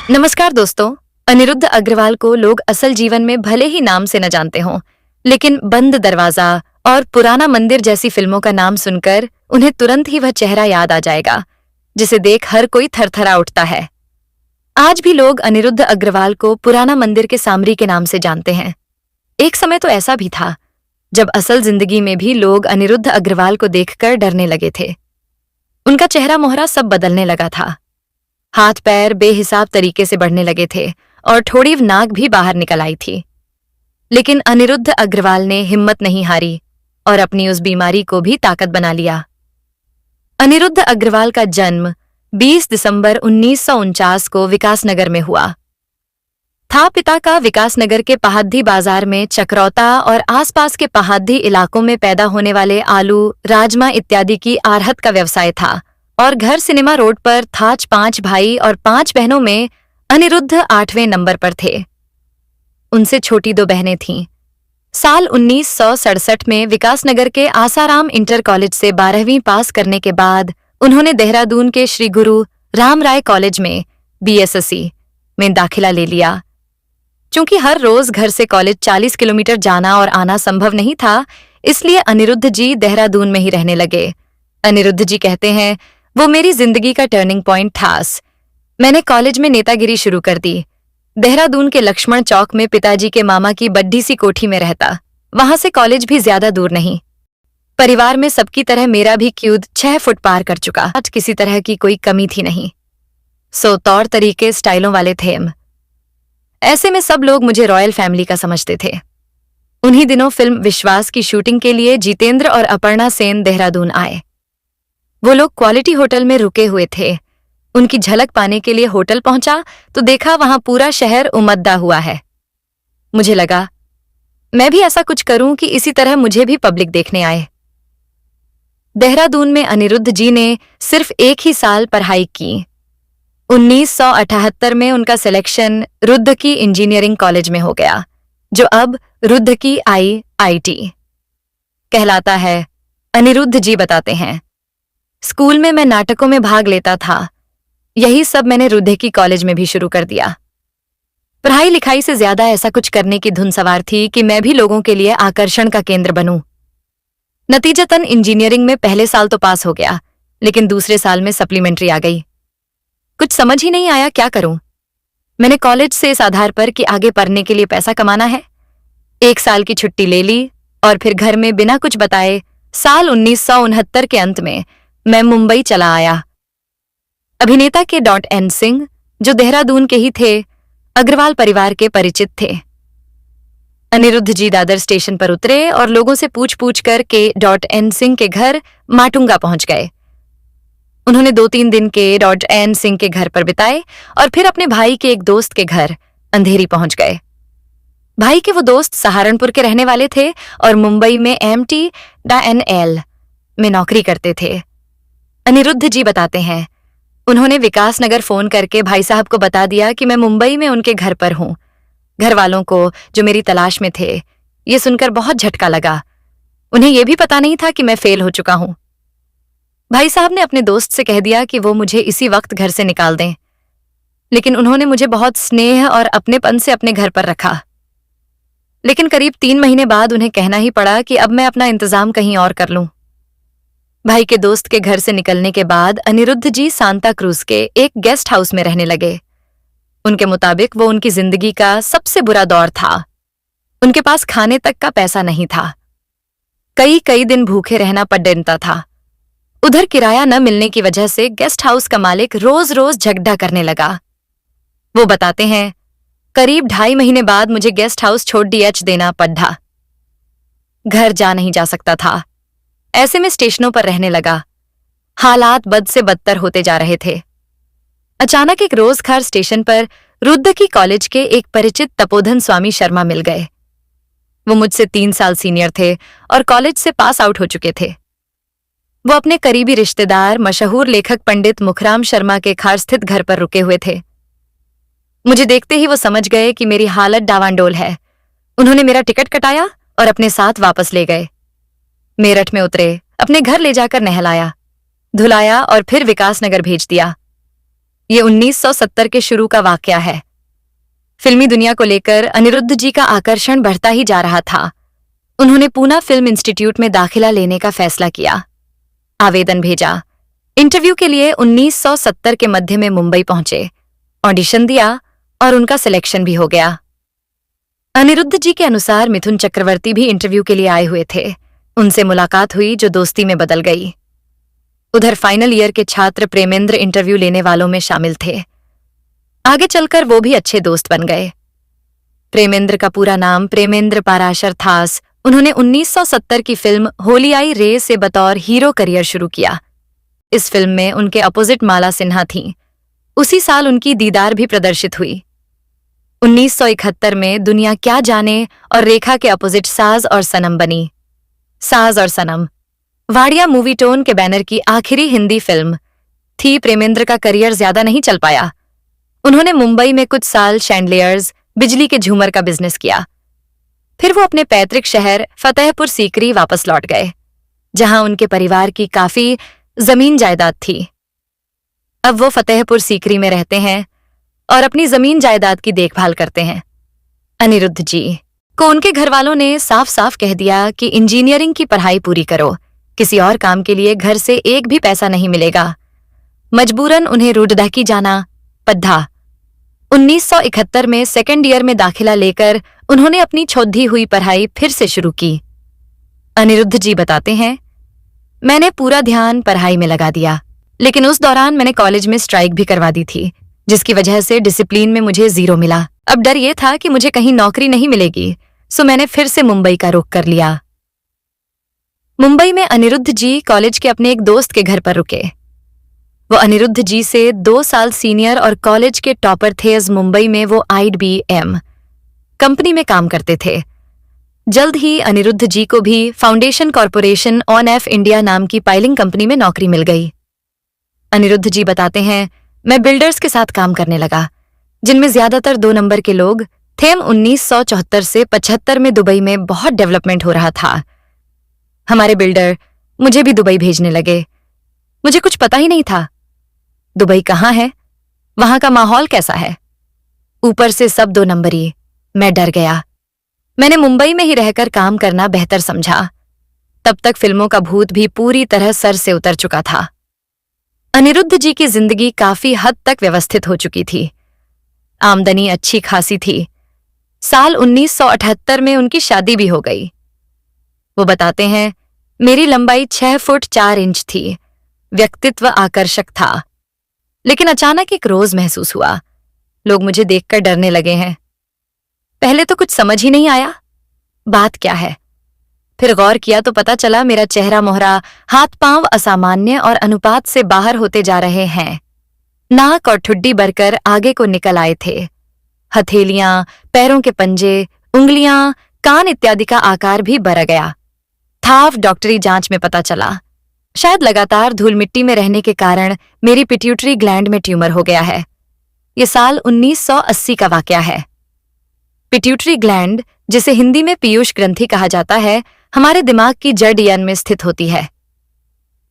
नमस्कार दोस्तों। अनिरुद्ध अग्रवाल को लोग असल जीवन में भले ही नाम से न जानते हों, लेकिन बंद दरवाजा और पुराना मंदिर जैसी फिल्मों का नाम सुनकर उन्हें तुरंत ही वह चेहरा याद आ जाएगा, जिसे देख हर कोई थरथरा उठता है। आज भी लोग अनिरुद्ध अग्रवाल को पुराना मंदिर के सामरी के नाम से जानते हैं। एक समय तो ऐसा भी था जब असल जिंदगी में भी लोग अनिरुद्ध अग्रवाल को देखकर डरने लगे थे। उनका चेहरा मोहरा सब बदलने लगा था। हाथ पैर बेहिसाब तरीके से बढ़ने लगे थे और थोड़ी नाक भी बाहर निकल आई थी। लेकिन अनिरुद्ध अग्रवाल ने हिम्मत नहीं हारी और अपनी उस बीमारी को भी ताकत बना लिया। अनिरुद्ध अग्रवाल का जन्म 20 दिसंबर 1949 को विकासनगर में हुआ था। पिता का विकासनगर के पहाद्दी बाजार में चकरौता और आसपास के पहाद्दी इलाकों में पैदा होने वाले आलू, राजमा इत्यादि की आढ़त का व्यवसाय था और घर सिनेमा रोड पर थाच 5 भाई और 5 बहनों में अनिरुद्ध 8वें नंबर पर थे। उनसे छोटी 2 बहनें थीं। साल 1967 में विकासनगर के आसाराम इंटर कॉलेज से 12वीं पास करने के बाद उन्होंने देहरादून के श्री गुरु राम राय कॉलेज में BSSC में दाखिला ले लिया। चूंकि हर रोज घर से कॉलेज 40 किलोमीटर जाना और आना संभव नहीं था, इसलिए अनिरुद्ध जी देहरादून में ही रहने लगे। अनिरुद्ध जी कहते हैं, वो मेरी जिंदगी का टर्निंग पॉइंट था। मैंने कॉलेज में नेतागिरी शुरू कर दी। देहरादून के लक्ष्मण चौक में पिताजी के मामा की बड्ढी सी कोठी में रहता। वहां से कॉलेज भी ज्यादा दूर नहीं। परिवार में सबकी तरह मेरा भी क्यूद 6 फुट पार कर चुका। आज किसी तरह की कोई कमी थी नहीं। तौर तरीके स्टाइलों वाले थे। ऐसे में सब लोग मुझे रॉयल फैमिली का समझते थे। उन्हीं दिनों फिल्म विश्वास की शूटिंग के लिए जितेंद्र और अपर्णा सेन देहरादून आए। वो लोग क्वालिटी होटल में रुके हुए थे। उनकी झलक पाने के लिए होटल पहुंचा तो देखा वहां पूरा शहर उमद्दा हुआ है। मुझे लगा मैं भी ऐसा कुछ करूं कि इसी तरह मुझे भी पब्लिक देखने आए। देहरादून में अनिरुद्ध जी ने सिर्फ 1 ही साल पढ़ाई की। 1978 में उनका सिलेक्शन रुद्रकी इंजीनियरिंग कॉलेज में हो गया, जो अब रुद्रकी IIT कहलाता है। अनिरुद्ध जी बताते हैं, स्कूल में मैं नाटकों में भाग लेता था। यही सब मैंने रुद्रकी कॉलेज में भी शुरू कर दिया। पढ़ाई लिखाई से ज्यादा ऐसा कुछ करने की धुन सवार थी कि मैं भी लोगों के लिए आकर्षण का केंद्र बनूं। नतीजतन इंजीनियरिंग में पहले साल तो पास हो गया, लेकिन दूसरे साल में सप्लीमेंट्री आ गई। कुछ समझ ही नहीं आया क्या करूं। मैंने कॉलेज से इस आधार पर कि आगे पढ़ने के लिए पैसा कमाना है, 1 साल की छुट्टी ले ली और फिर घर में बिना कुछ बताए साल 1969 के अंत में मैं मुंबई चला आया। अभिनेता के .N सिंह, जो देहरादून के ही थे, अग्रवाल परिवार के परिचित थे। अनिरुद्ध जी दादर स्टेशन पर उतरे और लोगों से पूछ कर के .N सिंह के घर माटुंगा पहुंच गए। उन्होंने 2-3 दिन के .N सिंह के घर पर बिताए और फिर अपने भाई के एक दोस्त के घर अंधेरी पहुंच गए। भाई के वो दोस्त सहारनपुर के रहने वाले थे और मुंबई में MT-NL में नौकरी करते थे। अनिरुद्ध जी बताते हैं, उन्होंने विकासनगर फोन करके भाई साहब को बता दिया कि मैं मुंबई में उनके घर पर हूं। घर वालों को, जो मेरी तलाश में थे, ये सुनकर बहुत झटका लगा। उन्हें यह भी पता नहीं था कि मैं फेल हो चुका हूं। भाई साहब ने अपने दोस्त से कह दिया कि वो मुझे इसी वक्त घर से निकाल दें, लेकिन उन्होंने मुझे बहुत स्नेह और अपनेपन से अपने घर पर रखा। लेकिन करीब 3 महीने बाद उन्हें कहना ही पड़ा कि अब मैं अपना इंतजाम कहीं और कर लूं। भाई के दोस्त के घर से निकलने के बाद अनिरुद्ध जी सांता क्रूज के एक गेस्ट हाउस में रहने लगे। उनके मुताबिक वो उनकी जिंदगी का सबसे बुरा दौर था। उनके पास खाने तक का पैसा नहीं था। कई दिन भूखे रहना पड़ता था। उधर किराया न मिलने की वजह से गेस्ट हाउस का मालिक रोज झगड़ा करने लगा। वो बताते हैं, करीब 2.5 महीने बाद मुझे गेस्ट हाउस छोड़ DH देना पड़ा। घर जा नहीं जा सकता था। ऐसे में स्टेशनों पर रहने लगा। हालात बद से बदतर होते जा रहे थे। अचानक एक रोजखार स्टेशन पर रुद्रकी कॉलेज के एक परिचित तपोधन स्वामी शर्मा मिल गए। वो मुझसे 3 साल सीनियर थे और कॉलेज से पास आउट हो चुके थे। वो अपने करीबी रिश्तेदार मशहूर लेखक पंडित मुखराम शर्मा के खार स्थित घर पर रुके हुए थे। मुझे देखते ही वो समझ गए कि मेरी हालत डावांडोल है। उन्होंने मेरा टिकट कटाया और अपने साथ वापस ले गए। मेरठ में उतरे, अपने घर ले जाकर नहलाया, धुलाया और फिर विकासनगर भेज दिया। ये 1970 के शुरू का वाकया है। फिल्मी दुनिया को लेकर अनिरुद्ध जी का आकर्षण बढ़ता ही जा रहा था। उन्होंने पूना फिल्म इंस्टीट्यूट में दाखिला लेने का फैसला किया, आवेदन भेजा। इंटरव्यू के लिए 1970 के मध्य में मुंबई पहुंचे, ऑडिशन दिया और उनका सिलेक्शन भी हो गया। अनिरुद्ध जी के अनुसार मिथुन चक्रवर्ती भी इंटरव्यू के लिए आए हुए थे। उनसे मुलाकात हुई जो दोस्ती में बदल गई। उधर फाइनल ईयर के छात्र प्रेमेंद्र इंटरव्यू लेने वालों में शामिल थे। आगे चलकर वो भी अच्छे दोस्त बन गए। प्रेमेंद्र का पूरा नाम प्रेमेंद्र पाराशर थास। उन्होंने 1970 की फिल्म होली आई रे से बतौर हीरो करियर शुरू किया। इस फिल्म में उनके अपोजिट माला सिन्हा थीं। उसी साल उनकी दीदार भी प्रदर्शित हुई। 1971 में दुनिया क्या जाने और रेखा के अपोजिट साज और सनम बनी। साज और सनम वाडिया मूवी टोन के बैनर की आखिरी हिंदी फिल्म थी। प्रेमेंद्र का करियर ज्यादा नहीं चल पाया। उन्होंने मुंबई में कुछ साल शैंडलियर्स बिजली के झूमर का बिजनेस किया। फिर वो अपने पैतृक शहर फतेहपुर सीकरी वापस लौट गए, जहां उनके परिवार की काफी जमीन जायदाद थी। अब वो फतेहपुर सीकरी में रहते हैं और अपनी जमीन जायदाद की देखभाल करते हैं। अनिरुद्ध जी को उनके घरवालों ने साफ साफ कह दिया कि इंजीनियरिंग की पढ़ाई पूरी करो, किसी और काम के लिए घर से एक भी पैसा नहीं मिलेगा। मजबूरन उन्हें रुडदहकी जाना पद्धा। 1971 में सेकेंड ईयर में दाखिला लेकर उन्होंने अपनी छोड़ी हुई पढ़ाई फिर से शुरू की। अनिरुद्ध जी बताते हैं, मैंने पूरा ध्यान पढ़ाई में लगा दिया, लेकिन उस दौरान मैंने कॉलेज में स्ट्राइक भी करवा दी थी, जिसकी वजह से डिसिप्लिन में मुझे 0 मिला। अब डर ये था कि मुझे कहीं नौकरी नहीं मिलेगी, सो मैंने फिर से मुंबई का रुख कर लिया। मुंबई में अनिरुद्ध जी कॉलेज के अपने एक दोस्त के घर पर रुके। वो अनिरुद्ध जी से 2 साल सीनियर और कॉलेज के टॉपर थे। मुंबई में वो IBM कंपनी में काम करते थे। जल्द ही अनिरुद्ध जी को भी foundation corporation on F India नाम की पाइलिंग कंपनी में नौकरी मिल गई। अनिरुद्ध जी बताते हैं, मैं बिल्डर्स के साथ काम करने लगा, जिनमें ज्यादातर 2 नंबर के लोग थे। 1974 से 75 में दुबई में बहुत डेवलपमेंट हो रहा था। हमारे बिल्डर मुझे भी दुबई भेजने लगे। मुझे कुछ पता ही नहीं था दुबई कहाँ है, वहां का माहौल कैसा है। ऊपर से सब 2 नंबरी। मैं डर गया। मैंने मुंबई में ही रहकर काम करना बेहतर समझा। तब तक फिल्मों का भूत भी पूरी तरह सर से उतर चुका था। अनिरुद्ध जी की जिंदगी काफी हद तक व्यवस्थित हो चुकी थी। आमदनी अच्छी खासी थी। साल 1978 में उनकी शादी भी हो गई। वो बताते हैं, मेरी लंबाई 6 फुट 4 इंच थी। व्यक्तित्व आकर्षक था, लेकिन अचानक एक रोज महसूस हुआ, लोग मुझे देखकर डरने लगे हैं। पहले तो कुछ समझ ही नहीं आया बात क्या है। फिर गौर किया तो पता चला मेरा चेहरा मोहरा, हाथ पांव असामान्य और अनुपात से बाहर होते जा रहे हैं। नाक और ठुड्डी बढ़कर आगे को निकल आए थे। हथेलियां, पैरों के पंजे, उंगलियां, कान इत्यादि का आकार भी बढ़ गया था। डॉक्टरी जांच में पता चला, शायद लगातार धूल मिट्टी में रहने के कारण मेरी पिट्यूटरी ग्लैंड में ट्यूमर हो गया है। यह साल 1980 का वाकया है। पिट्यूटरी ग्लैंड, जिसे हिंदी में पीयूष ग्रंथि कहा जाता है, हमारे दिमाग की जड़ यन में स्थित होती है।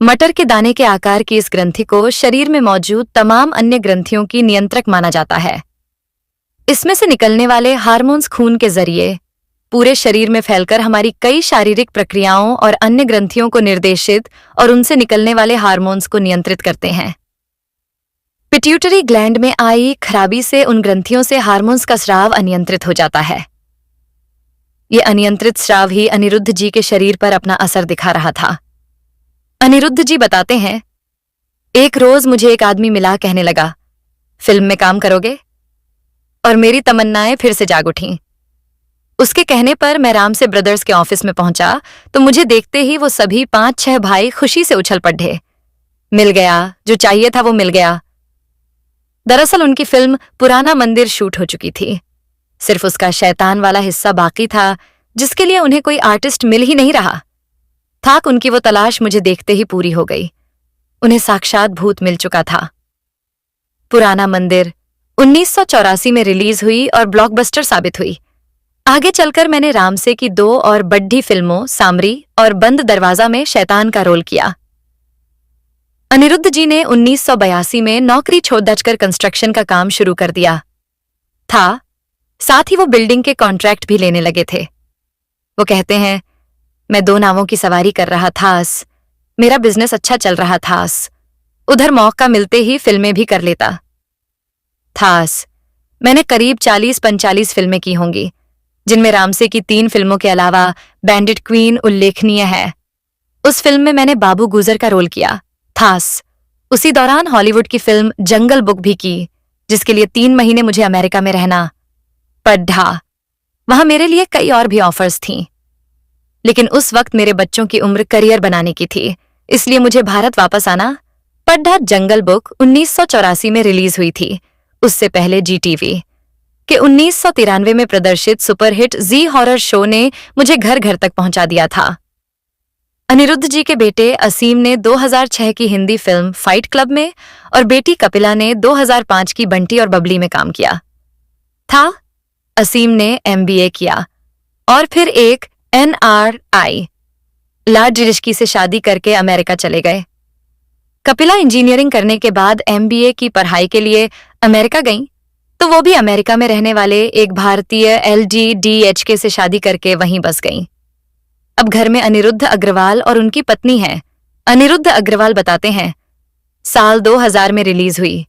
मटर के दाने के आकार की इस ग्रंथि को शरीर में मौजूद तमाम अन्य ग्रंथियों की नियंत्रक माना जाता है। इसमें से निकलने वाले हार्मोन्स खून के जरिए पूरे शरीर में फैलकर हमारी कई शारीरिक प्रक्रियाओं और अन्य ग्रंथियों को निर्देशित और उनसे निकलने वाले हार्मोन्स को नियंत्रित करते हैं। पिट्यूटरी ग्लैंड में आई खराबी से उन ग्रंथियों से हार्मोन्स का स्राव अनियंत्रित हो जाता है। ये अनियंत्रित स्राव ही अनिरुद्ध जी के शरीर पर अपना असर दिखा रहा था। अनिरुद्ध जी बताते हैं, एक रोज मुझे एक आदमी मिला, कहने लगा, फिल्म में काम करोगे? और मेरी तमन्नाएं फिर से जाग उठीं। उसके कहने पर मैं राम से ब्रदर्स के ऑफिस में पहुंचा तो मुझे देखते ही वो सभी 5-6 भाई खुशी से उछल पड़े। मिल गया, जो चाहिए था वो मिल गया। दरअसल उनकी फिल्म पुराना मंदिर शूट हो चुकी थी। सिर्फ उसका शैतान वाला हिस्सा बाकी था, जिसके लिए उन्हें कोई आर्टिस्ट मिल ही नहीं रहा था। उनकी वो तलाश मुझे देखते ही पूरी हो गई। उन्हें साक्षात भूत मिल चुका था। पुराना मंदिर 1984 में रिलीज हुई और ब्लॉकबस्टर साबित हुई। आगे चलकर मैंने रामसे की 2 और बड्ढी फिल्मों सामरी और बंद दरवाजा में शैतान का रोल किया। अनिरुद्ध जी ने 1982 में नौकरी छोड़ दचकर कंस्ट्रक्शन का काम शुरू कर दिया था। साथ ही वो बिल्डिंग के कॉन्ट्रैक्ट भी लेने लगे थे। वो कहते हैं, मैं 2 नावों की सवारी कर रहा था। मेरा बिजनेस अच्छा चल रहा था। उधर मौका मिलते ही फिल्में भी कर लेता था। मैंने करीब 40-45 फिल्में की होंगी, जिनमें रामसे की 3 फिल्मों के अलावा बैंडिट क्वीन उल्लेखनीय है। उस फिल्म में मैंने बाबू गुजर का रोल किया था। उसी दौरान हॉलीवुड की फिल्म जंगल बुक भी की, जिसके लिए 3 महीने मुझे अमेरिका में रहना पड़ा। वहां मेरे लिए कई और भी ऑफर्स थीं, लेकिन उस वक्त मेरे बच्चों की उम्र करियर बनाने की थी, इसलिए मुझे भारत वापस आना पड़ा। जंगल बुक 1984 में रिलीज हुई थी। उससे पहले जीटीवी के 1993 में प्रदर्शित सुपरहिट जी हॉरर शो ने मुझे घर घर तक पहुंचा दिया था। अनिरुद्ध जी के बेटे असीम ने 2006 की हिंदी फिल्म फाइट क्लब में और बेटी कपिला ने 2005 की बंटी और बबली में काम किया था। असीम ने MBA किया और फिर एक NRI लार्ज रिश्की से शादी करके अमेरिका चले गए। कपिला इंजीनियरिंग करने के बाद MBA की पढ़ाई के लिए अमेरिका गईं, तो वो भी अमेरिका में रहने वाले एक भारतीय LGDHK से शादी करके वहीं बस गईं। अब घर में अनिरुद्ध अग्रवाल और उनकी पत्नी हैं। अनिरुद्ध अग्रवाल बताते हैं, साल 2000 में रिलीज हुई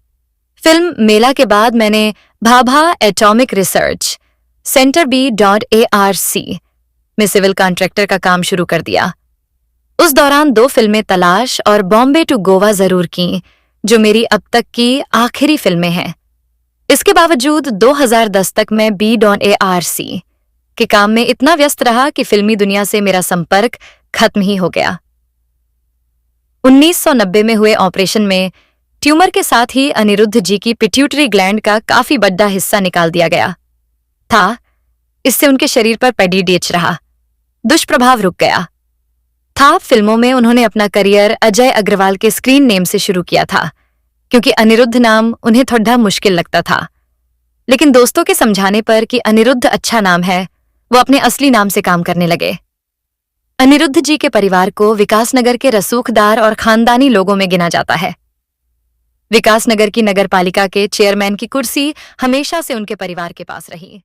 फिल्म मेला के बाद मैंने Bhabha atomic research centre B.ARC में सिविल कॉन्ट्रैक्टर का काम शुरू कर दिया। उस दौरान 2 फिल्में तलाश और बॉम्बे टू गोवा जरूर की, जो मेरी अब तक की आखिरी फिल्में हैं। इसके बावजूद 2010 तक मैं B.ARC के काम में इतना व्यस्त रहा कि फिल्मी दुनिया से मेरा संपर्क खत्म ही हो गया। 1990 में हुए ऑपरेशन में ट्यूमर के साथ ही अनिरुद्ध जी की पिट्यूटरी ग्लैंड का काफी बड़ा हिस्सा निकाल दिया गया था। इससे उनके शरीर पर PDDH रहा, दुष्प्रभाव रुक गया था। फिल्मों में उन्होंने अपना करियर अजय अग्रवाल के स्क्रीन नेम से शुरू किया था, क्योंकि अनिरुद्ध नाम उन्हें थोड़ा मुश्किल लगता था। लेकिन दोस्तों के समझाने पर कि अनिरुद्ध अच्छा नाम है, वो अपने असली नाम से काम करने लगे। अनिरुद्ध जी के परिवार को विकासनगर के रसूखदार और खानदानी लोगों में गिना जाता है। विकासनगर की नगरपालिका के चेयरमैन की कुर्सी हमेशा से उनके परिवार के पास रही।